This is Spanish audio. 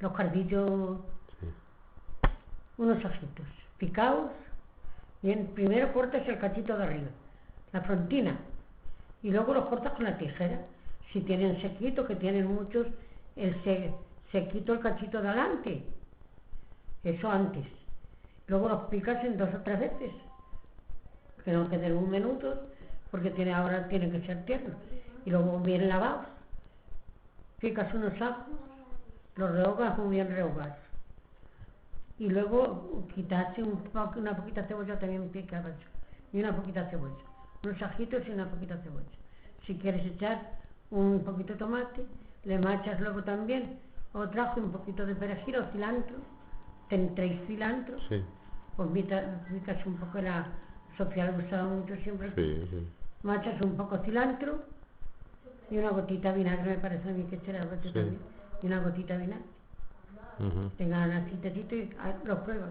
los cardillos, Sí. unos ajitos picados. Bien, primero cortas el cachito de arriba, la frontina, y luego los cortas con la tijera. Si tienen sequito, que tienen muchos, se quita el cachito de adelante, eso antes. Luego los picas en 2 o 3 veces, que no queden un minuto, porque ahora tienen que ser tiernos. Y luego bien lavados, picas unos ajos, los rehogas muy bien rehogados. Y luego quitarse una poquita cebolla también picada, y una poquita cebolla, unos ajitos y una poquita cebolla. Si quieres echar un poquito de tomate, le machas luego también otro ajo y un poquito de perejil o cilantro. Tendréis cilantro, Sí. pues picas un poco, Sofía le gustaba mucho siempre, Sí, sí. machas un poco de cilantro y una gotita de vinagre, me parece a mí que echará Sí. también, y una gotita de vinagre. Ujú. Tengan así tecito y lo pruebas.